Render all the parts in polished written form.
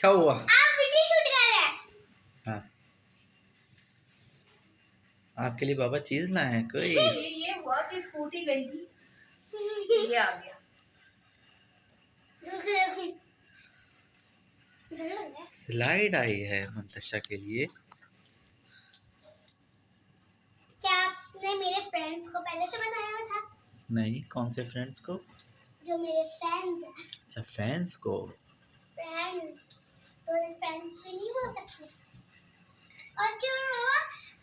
क्या हुआ? आप वीडियो शूट कर रहे हैं। हाँ, आपके लिए बाबा चीज लाए हैं कोई। ये हुआ कि स्कूटी गई थी, ये आ गया। स्लाइड आई है मंतशा के लिए। क्या आपने मेरे फ्रेंड्स को पहले से बताया हुआ था? नहीं, कौन से फ्रेंड्स को? जो मेरे फैंस हैं। अच्छा, फैंस को। फ्रेंड्स तो फ्रेंड्स भी नहीं बोल सकते। और क्यों हुआ?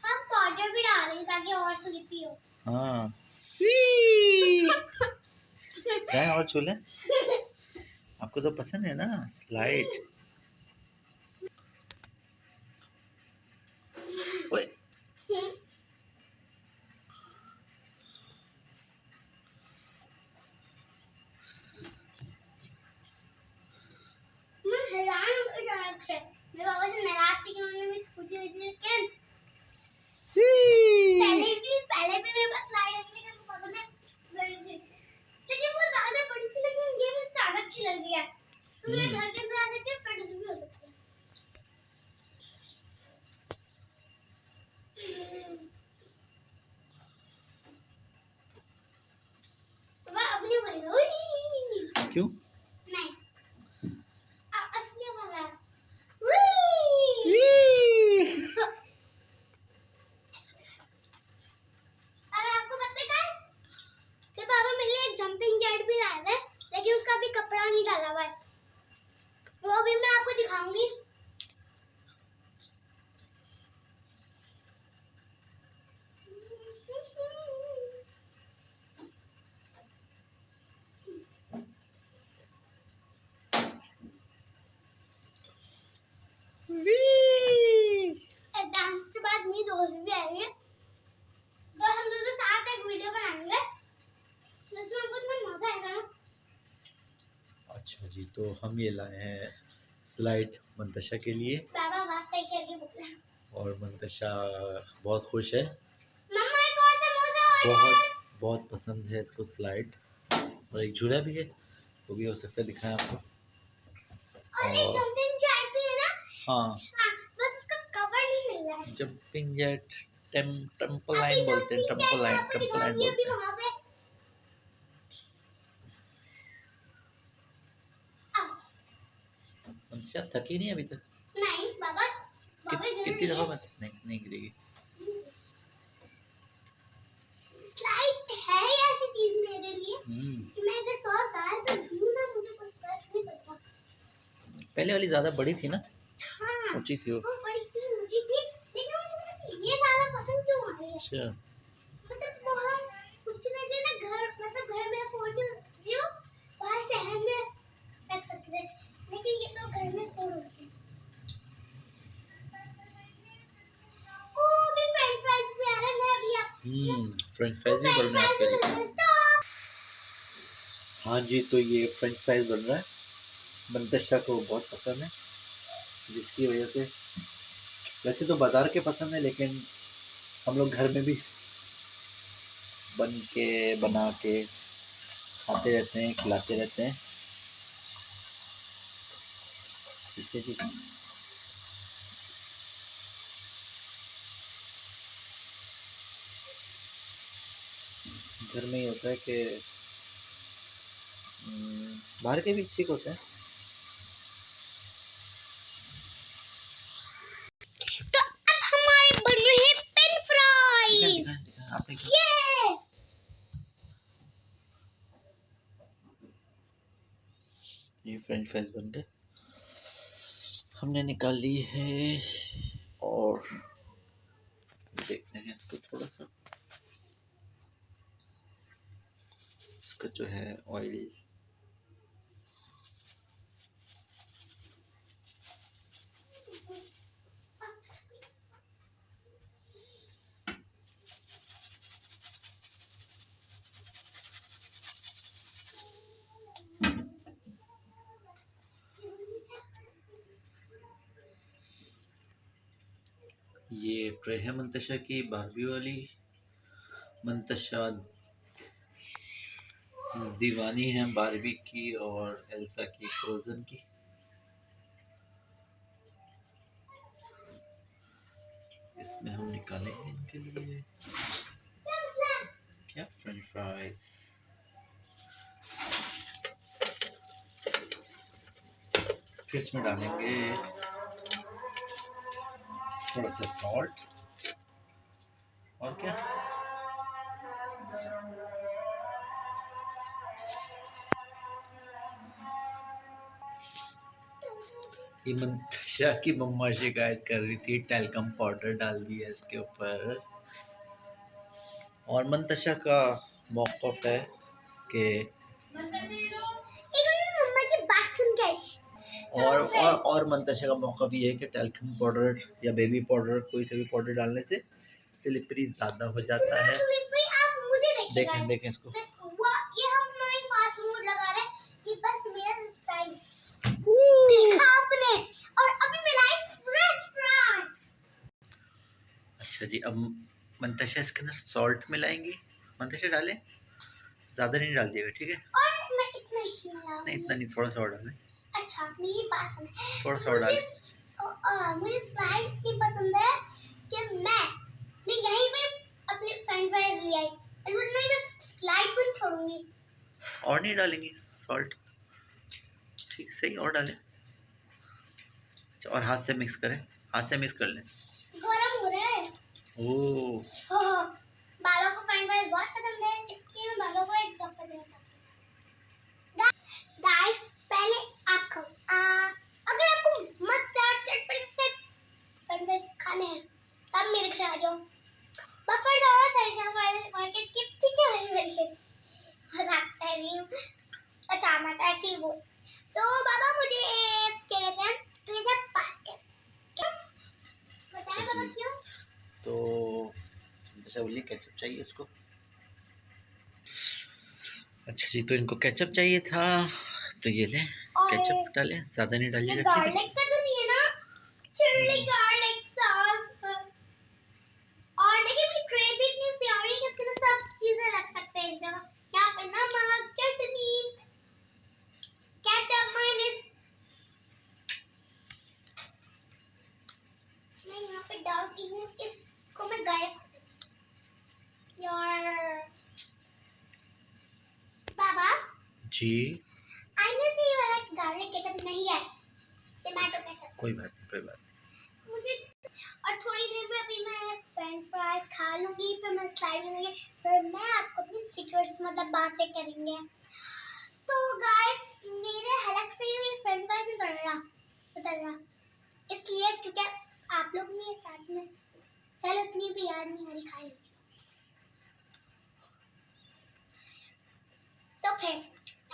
हम पाउडर भी डालेंगे ताकि और स्लिपी हो। हाँ। जाए और छू लें। आपको तो पसंद है ना स्लाइड। ओए, मैं हैरान हो गई अचानक से। मेरे बाबा से नाराज थी कि उन्होंने मेरी स्कूटी बेच दी। लेकिन पहले भी मेरे पास स्लाइड है लेकिन पापा ने बेच दी। लेकिन वो ज्यादा बड़ी थी लेकिन ये मुझे ज्यादा अच्छी लग रही है। तो मेरे घर के अंदर आ सकते हैं, पेट्स भी हो सकते हैं। पापा अपनी बोलो। क्यों? नहीं, असली वाला। और आपको पता है गाइस कि पापा मेरे लिए एक जंपिंग जेट भी लाए हैं, लेकिन उसका अभी कपड़ा नहीं डाला हुआ है। वो भी मैं आपको दिखाऊंगी। डांस के बाद मेरी दोस्त भी आई है, तो हम दोनों साथ एक वीडियो बनाएंगे, जिसमें हमको इतना मजा आएगा ना। अच्छा जी, तो हम ये लाए हैं स्लाइड मंतशा के लिए। बाबा बात सही करके बोला। और मंतशा बहुत खुश है। मम्मा एक और समोसा बहुत ऑर्डर। बहुत पसंद है इसको स्लाइड। और एक झूला भी है, वो भी हो सकता है दिखाएं आपको। और एक और जंपिंग जेट भी है ना। हाँ, बस उसका कवर नहीं मिल रहा है। जंपिंग जेट अभी ट्रम्पोलाइन बोलते हैं, जंपिंग जेट मैं आपको ट्रम्पोलाइन दिखाऊंगी अभी बोलते हैं। वहां पे। आओ। मंतशा थकी नहीं अभी तक? नहीं बाबा, बाबा गिर कितनी रही दफा है। मैं नहीं गिरेगी। स्लाइड है ही ऐसी चीज मेरे लिए कि मैं अगर 100 साल तक झूलूं ना मुझे कोई फर्क नहीं पड़ता। पहले वाली ज्यादा बड़ी थी ना, हाँ, ऊंची थी वो। वो बड़ी थी, ऊंची थी, लेकिन मुझे पता नहीं ये ज्यादा पसंद क्यों आ रही है। अच्छा, मतलब बहुत उसकी वजह से ना घर, मतलब घर में फोड़ दियो, बाहर शहर में रख सकते थे, लेकिन ये तो घर में फोड़ होती है। ओ भी फ्रेंच फ्राइज भी आ रहा है। मैं अभी आप फ्रेंच फ्राइज भी बन रहे हैं आपके लिए। हाँ जी, तो ये फ्रेंच फ्राइज बन रहा है, मंतशा को बहुत पसंद है, जिसकी वजह से वैसे तो बाजार के पसंद है, लेकिन हम लोग घर में भी बना के खाते रहते हैं, खिलाते रहते हैं। ठीक है जी। घर में ही होता है कि बाहर के भी ठीक होते हैं। तो अब हमारे बन रहे हैं पेन फ्राई। दिखाएं, आप ये फ्रेंच फ्राइज बन गए, हमने निकाल ली है। और देखते हैं इसको थोड़ा सा, इसका जो है ऑयल ये ट्रे है मंतशा की बारबी वाली। मंतशा दीवानी है बारबी की और एल्सा की फ्रोजन की। इसमें हम निकालेंगे इनके लिए क्या फ्रेंच फ्राइज। फिर इसमें डालेंगे थोड़ा सा सॉल्ट और क्या ये मंतशा की मम्मा शिकायत कर रही थी टेल्कम पाउडर डाल दिया इसके ऊपर। और मंतशा का मौक़िफ़ है कि मम्मा की बात सुन के और मंतशा का मौक़िफ़ ये है कि टेल्कम पाउडर या बेबी पाउडर कोई सा भी पाउडर डालने से स्लिपरी ज़्यादा हो जाता है। आप मुझे देखें देखें इसको। ये हम नई फास्ट फूड लगा रहे हैं कि बस मेरा स्टाइल देखा आपने। और अभी मिलाई फ्रेंच फ्राइज। अच्छा जी, अब मंतशा इसके अंदर सॉल्ट मिलाएंगी। मंतशा डालें, ज़्यादा नहीं डाल दिएगा, ठीक है? और मैं इतना ही मिलाऊंगी। नहीं इतना नहीं, थोड़ा सा और डालें। अच्छा मेरी बात सुन, थोड़ा सा और डालें। मुझे स्लाइड इतनी पसंद है कि मैं यहीं पे अपने फ्रेंच फ्राइज ले आई और नहीं मैं स्लाइड को नहीं छोड़ूंगी। और नहीं डालेंगे सॉल्ट, ठीक सही, और डालें। अच्छा, और हाथ से मिक्स करें, हाथ से मिक्स कर लें। गरम हो रहा है। ओह बालों को फ्रेंच फ्राइज बहुत पसंद है, इसलिए मैं बालों को एक दफा देना चाहती हूँ। गाइस पहले आप खाओ, अगर आपको मजेदार चटपटे से फ्रेंच फ्राइज खाने हैं तब मेरे घर आ जाओ। बफर और सरिता मार्केट के पीछे वाली बिल्डिंग। मजाक कर रही हूँ। अच्छा मैं ऐसे ही बोल तो बाबा मुझे क्या कहते हैं पिज्जा पास कर क्यों बताएं बाबा क्यों। तो मंतशा बोली केचप चाहिए इसको। अच्छा जी, तो इनको केचप चाहिए था तो ये लें, केचप डालें, ज़्यादा नहीं डालिएगा, ठीक है? गार्लिक का तो नहीं है ना, चिली गार्लिक सॉस। और देखिए मेरी ट्रे भी इतनी प्यारी है कि इसके अंदर सब चीजें रख सकते हैं एक जगह। यहाँ पे नमक, चटनी, केचप, मायोनीज मैं यहाँ पे डालती हूँ, इसको मैं गायब कर देती हूँ। यार बाबा जी आईने से ये वाला गार्लिक केचप नहीं है, टमाटो केचप। कोई बात नहीं, कोई बात नहीं। मुझे और थोड़ी देर में अभी मैं फ्रेंच फ्राइज खा लूंगी, फिर मैं स्लाइड लूंगी, फिर मैं आपको अपनी सीक्रेट्स मतलब बातें करेंगे। तो गाइस मेरे हलक से ये फ्रेंच फ्राइज उतर रहा इसलिए क्योंकि आप लोग नहीं है साथ में, चलो इतनी भी याद नहीं आ रही खा लीजिए। तो फिर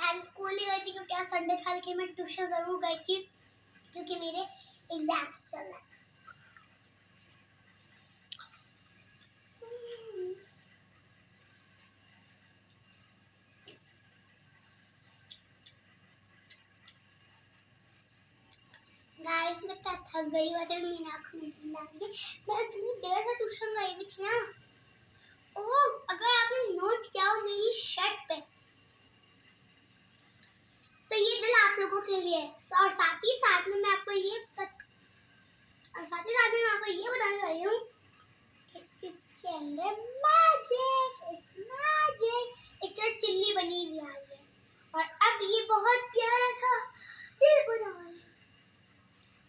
आज स्कूल नहीं गई थी क्योंकि आज संडे था, लेकिन मैं ट्यूशन जरूर गई थी क्योंकि मेरे एग्जाम्स चल रहे हैं। गाइस मैं क्या थक गई हूँ, तो मेरी आँखों में नींद आ रही है। मैं इतनी देर से ट्यूशन गई भी थी ना। ओह अगर आपने नोट किया हो मेरी शर्ट पे तो ये दिल आप लोगों के लिए है। और साथ ही साथ में मैं आपको ये बताने वाली हूँ कि इसके अंदर मैजिक इसके चिल्ली बनी हुई आ रही है और अब ये बहुत प्यारा सा दिल बना रही है।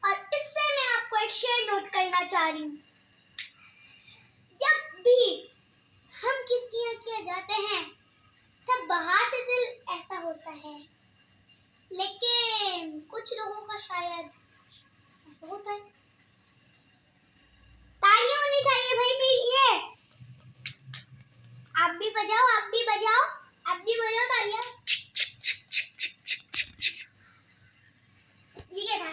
और इससे मैं आपको एक शेर नोट करना चाह रही हूँ। जब भी हम किसी यहाँ किया जाते हैं तब बाहर से दिल ऐसा होता है, लेकिन कुछ लोगों का शायद ऐसा होता है। तालियां होनी चाहिए भाई मेरी लिए। आप भी बजाओ, आप भी बजाओ, आप भी बजाओ तालियां। ये क्या था?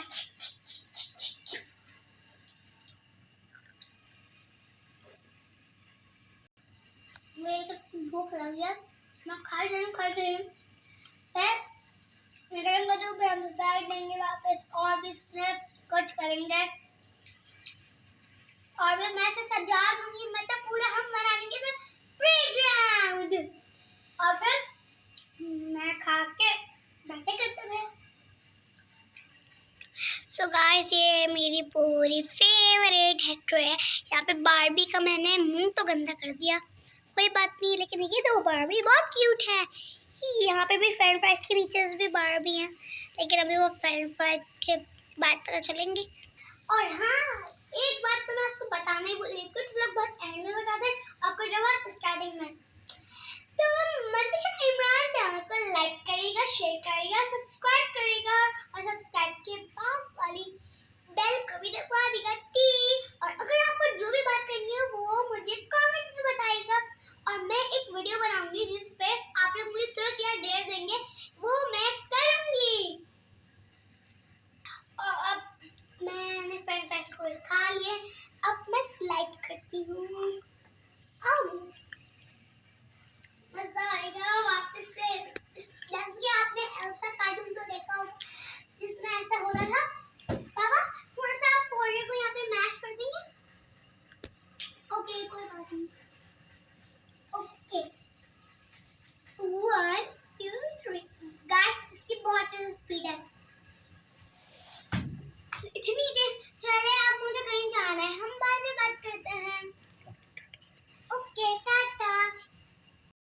मेरे को भूख लग गया, मैं खा रही हूँ फिर हम साइड देंगे वापस और भी स्नैप कट करेंगे और मैं से सजा दूंगी, मतलब पूरा हम बनाएंगे प्लेग्राउंड और फिर मैं खा के बातें करते हुए। सो गाइस ये मेरी पूरी फेवरेट एक्टर है। यहाँ पे बारबी का मैंने मुंह तो गंदा कर दिया, कोई बात नहीं, लेकिन ये दो बारबी बहुत क्यूट है। यहाँ पे भी फ्रेंच फ्राइज के नीचे भी बारबी हैं, लेकिन अभी वो फ्रेंच फ्राइज के बाद पता चलेंगी। और हाँ, एक बात तो मैं आपको बताना ही भूल गई, कुछ लोग बहुत एंड में बताते हैं, आपको जब